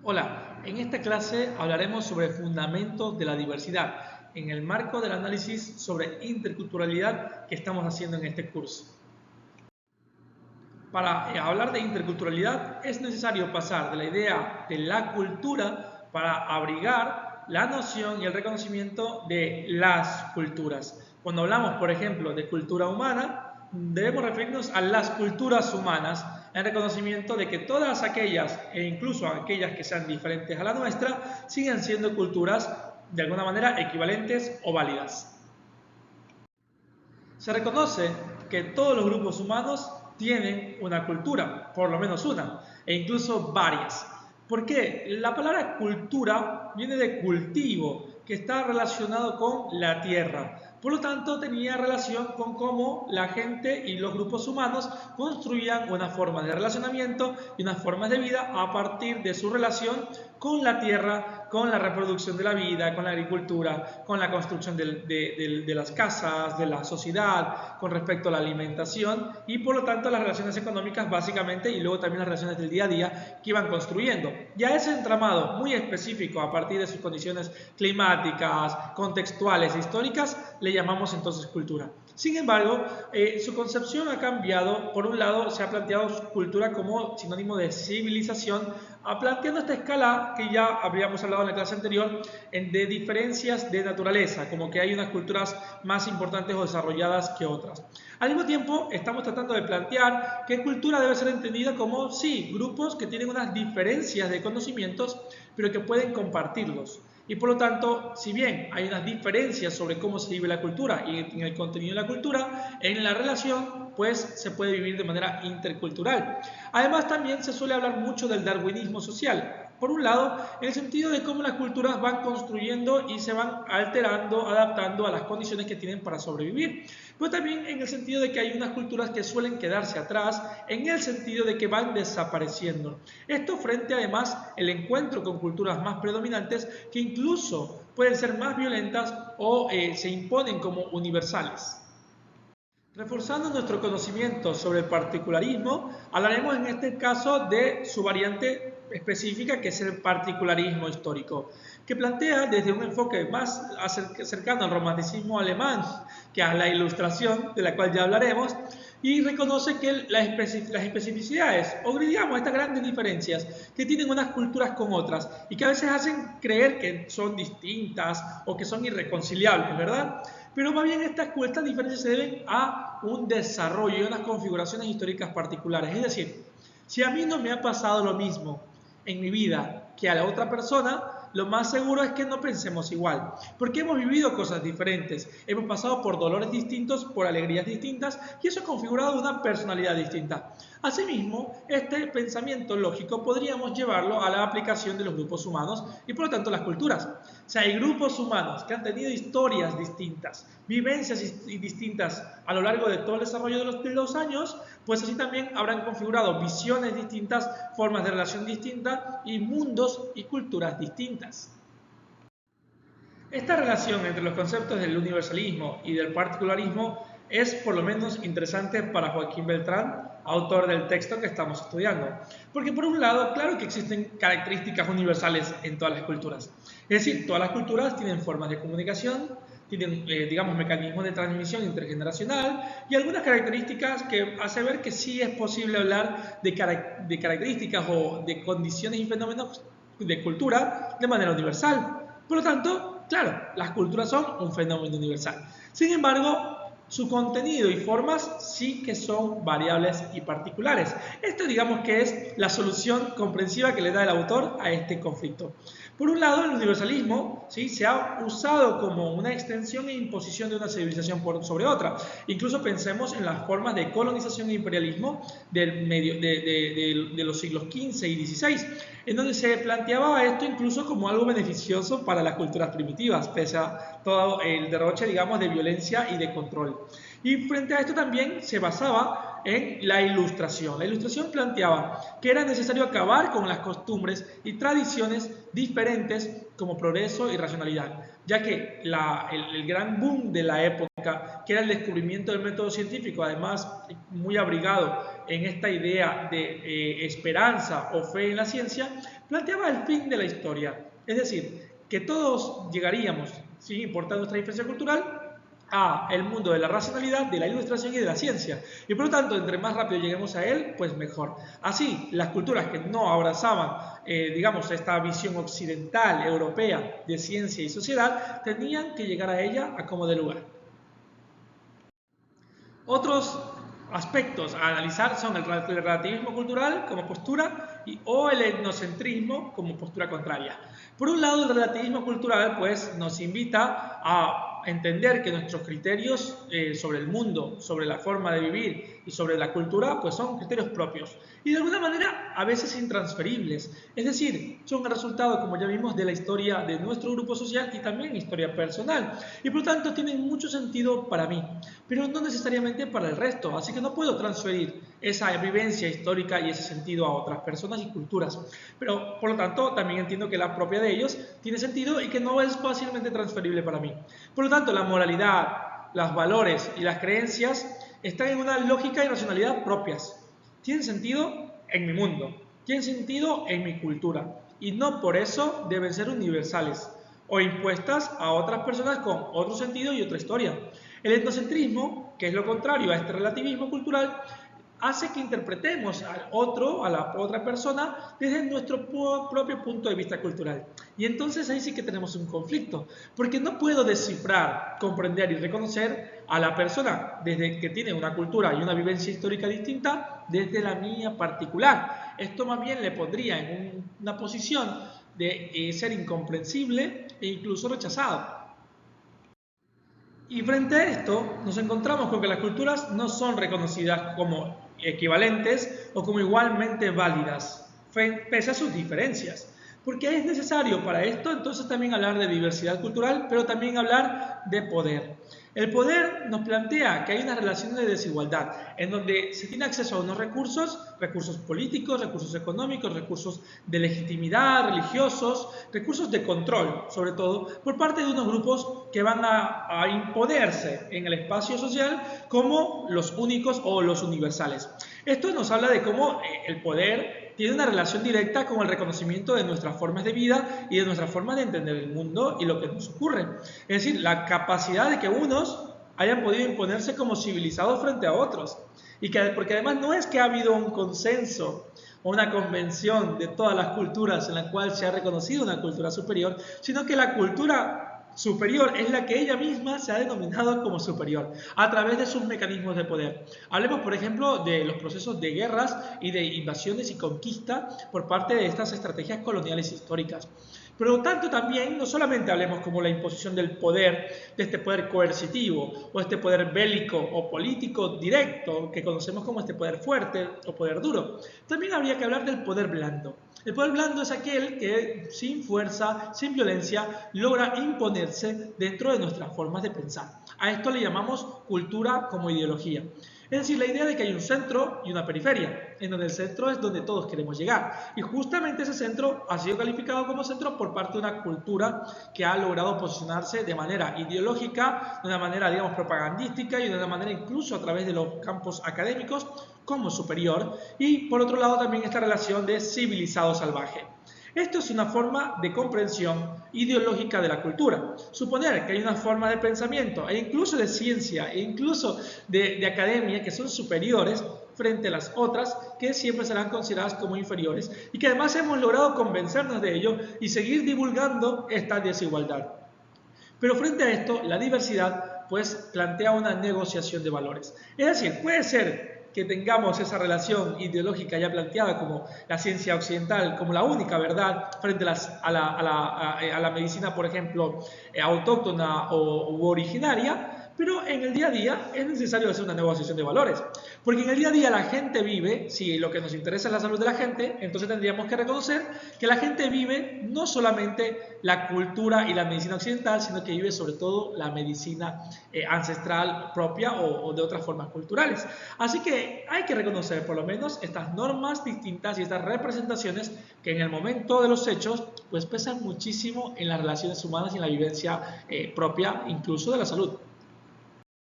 Hola, en esta clase hablaremos sobre fundamentos de la diversidad en el marco del análisis sobre interculturalidad que estamos haciendo en este curso. Para hablar de interculturalidad es necesario pasar de la idea de la cultura para abrigar la noción y el reconocimiento de las culturas. Cuando hablamos, por ejemplo, de cultura humana, debemos referirnos a las culturas humanas en reconocimiento de que todas aquellas, e incluso aquellas que sean diferentes a la nuestra, siguen siendo culturas de alguna manera equivalentes o válidas. Se reconoce que todos los grupos humanos tienen una cultura, por lo menos una, e incluso varias. ¿Por qué? La palabra cultura viene de cultivo, que está relacionado con la tierra. Por lo tanto, tenía relación con cómo la gente y los grupos humanos construían una forma de relacionamiento y unas formas de vida a partir de su relación con la tierra, con la reproducción de la vida, con la agricultura, con la construcción de las casas, de la sociedad, con respecto a la alimentación y por lo tanto las relaciones económicas básicamente y luego también las relaciones del día a día que iban construyendo. Y a ese entramado muy específico a partir de sus condiciones climáticas, contextuales e históricas le llamamos entonces cultura. Sin embargo, su concepción ha cambiado. Por un lado, se ha planteado cultura como sinónimo de civilización, planteando esta escala que ya habíamos hablado en la clase anterior, de diferencias de naturaleza, como que hay unas culturas más importantes o desarrolladas que otras. Al mismo tiempo, estamos tratando de plantear que cultura debe ser entendida como, sí, grupos que tienen unas diferencias de conocimientos, pero que pueden compartirlos. Y por lo tanto, si bien hay unas diferencias sobre cómo se vive la cultura y en el contenido de la cultura, en la relación pues se puede vivir de manera intercultural. Además también se suele hablar mucho del darwinismo social. Por un lado, en el sentido de cómo las culturas van construyendo y se van alterando, adaptando a las condiciones que tienen para sobrevivir. Pero también en el sentido de que hay unas culturas que suelen quedarse atrás, en el sentido de que van desapareciendo. Esto frente además el encuentro con culturas más predominantes que incluso pueden ser más violentas o se imponen como universales. Reforzando nuestro conocimiento sobre el particularismo, hablaremos en este caso de su variante específica, que es el particularismo histórico, que plantea desde un enfoque más cercano al romanticismo alemán que a la ilustración, de la cual ya hablaremos, y reconoce que las especificidades, o digamos estas grandes diferencias que tienen unas culturas con otras y que a veces hacen creer que son distintas o que son irreconciliables, ¿verdad? Pero más bien estas diferencias se deben a un desarrollo y unas configuraciones históricas particulares. Es decir, si a mí no me ha pasado lo mismo en mi vida que a la otra persona, lo más seguro es que no pensemos igual, porque hemos vivido cosas diferentes, hemos pasado por dolores distintos, por alegrías distintas, y eso ha configurado una personalidad distinta. Asimismo, este pensamiento lógico podríamos llevarlo a la aplicación de los grupos humanos y por lo tanto las culturas. O sea, hay grupos humanos que han tenido historias distintas, vivencias distintas a lo largo de todo el desarrollo de los años, pues así también habrán configurado visiones distintas, formas de relación distintas y mundos y culturas distintas. Esta relación entre los conceptos del universalismo y del particularismo es por lo menos interesante para Joaquín Beltrán, autor del texto que estamos estudiando. Porque por un lado, claro que existen características universales en todas las culturas. Es decir, todas las culturas tienen formas de comunicación, tienen, digamos, mecanismos de transmisión intergeneracional y algunas características que hace ver que sí es posible hablar de características o de condiciones y fenómenos de cultura de manera universal. Por lo tanto, claro, las culturas son un fenómeno universal. Sin embargo, su contenido y formas sí que son variables y particulares. Esto digamos que es la solución comprensiva que le da el autor a este conflicto. Por un lado, el universalismo ¿sí? se ha usado como una extensión e imposición de una civilización sobre otra. Incluso pensemos en las formas de colonización e imperialismo de los siglos XV y XVI, en donde se planteaba esto incluso como algo beneficioso para las culturas primitivas, pese a todo el derroche, digamos, de violencia y de control. Y frente a esto también se basaba en la Ilustración. La Ilustración planteaba que era necesario acabar con las costumbres y tradiciones diferentes como progreso y racionalidad, ya que el gran boom de la época, que era el descubrimiento del método científico, además muy abrigado en esta idea de esperanza o fe en la ciencia, planteaba el fin de la historia. Es decir, que todos llegaríamos, sin importar nuestra diferencia cultural, a el mundo de la racionalidad, de la ilustración y de la ciencia. Y por lo tanto, entre más rápido lleguemos a él, pues mejor. Así, las culturas que no abrazaban, digamos, esta visión occidental, europea, de ciencia y sociedad, tenían que llegar a ella a como de lugar. Otros aspectos a analizar son el relativismo cultural como postura o el etnocentrismo como postura contraria. Por un lado, el relativismo cultural pues, nos invita a entender que nuestros criterios sobre el mundo, sobre la forma de vivir y sobre la cultura pues son criterios propios y de alguna manera a veces intransferibles. Es decir, son el resultado, como ya vimos, de la historia de nuestro grupo social y también historia personal. Y por lo tanto tienen mucho sentido para mí, pero no necesariamente para el resto. Así que no puedo transferir esa vivencia histórica y ese sentido a otras personas y culturas. Pero por lo tanto también entiendo que la propia de ellos tiene sentido y que no es fácilmente transferible para mí. Por lo tanto, la moralidad, los valores y las creencias están en una lógica y racionalidad propias. Tienen sentido en mi mundo, tienen sentido en mi cultura y no por eso deben ser universales o impuestas a otras personas con otro sentido y otra historia. El etnocentrismo, que es lo contrario a este relativismo cultural, hace que interpretemos al otro, a la otra persona, desde nuestro propio punto de vista cultural. Y entonces ahí sí que tenemos un conflicto, porque no puedo descifrar, comprender y reconocer a la persona desde que tiene una cultura y una vivencia histórica distinta desde la mía particular. Esto más bien le pondría en una posición de ser incomprensible e incluso rechazado. Y frente a esto, nos encontramos con que las culturas no son reconocidas como equivalentes o como igualmente válidas, pese a sus diferencias. Porque es necesario para esto entonces también hablar de diversidad cultural, pero también hablar de poder. El poder nos plantea que hay una relación de desigualdad, en donde se tiene acceso a unos recursos, recursos políticos, recursos económicos, recursos de legitimidad, religiosos, recursos de control, sobre todo, por parte de unos grupos que van a imponerse en el espacio social como los únicos o los universales. Esto nos habla de cómo el poder tiene una relación directa con el reconocimiento de nuestras formas de vida y de nuestras formas de entender el mundo y lo que nos ocurre. Es decir, la capacidad de que unos hayan podido imponerse como civilizados frente a otros. Porque además no es que ha habido un consenso o una convención de todas las culturas en la cual se ha reconocido una cultura superior, sino que la cultura superior es la que ella misma se ha denominado como superior a través de sus mecanismos de poder. Hablemos, por ejemplo, de los procesos de guerras y de invasiones y conquista por parte de estas estrategias coloniales históricas. Pero tanto también, no solamente hablemos como la imposición del poder, de este poder coercitivo o este poder bélico o político directo que conocemos como este poder fuerte o poder duro, también habría que hablar del poder blando. El poder blando es aquel que sin fuerza, sin violencia, logra imponerse dentro de nuestras formas de pensar. A esto le llamamos cultura como ideología. Es decir, la idea de que hay un centro y una periferia, en donde el centro es donde todos queremos llegar. Y justamente ese centro ha sido calificado como centro por parte de una cultura que ha logrado posicionarse de manera ideológica, de una manera, digamos, propagandística y de una manera incluso a través de los campos académicos como superior. Y por otro lado también esta relación de civilizado salvaje. Esto es una forma de comprensión ideológica de la cultura. Suponer que hay una forma de pensamiento e incluso de ciencia e incluso de academia que son superiores frente a las otras que siempre serán consideradas como inferiores y que además hemos logrado convencernos de ello y seguir divulgando esta desigualdad. Pero frente a esto, la diversidad pues plantea una negociación de valores. Es decir, puede ser que tengamos esa ideológica ya planteada como la ciencia occidental, como la única verdad frente a la medicina, por ejemplo, autóctona u originaria, pero en el día a día es necesario hacer una negociación de valores, porque en el día a día la gente vive, si lo que nos interesa es la salud de la gente, entonces tendríamos que reconocer que la gente vive no solamente la cultura y la medicina occidental, sino que vive sobre todo la medicina ancestral propia o de otras formas culturales. Así que hay que reconocer por lo menos estas normas distintas y estas representaciones que en el momento de los hechos pues pesan muchísimo en las relaciones humanas y en la vivencia propia incluso de la salud.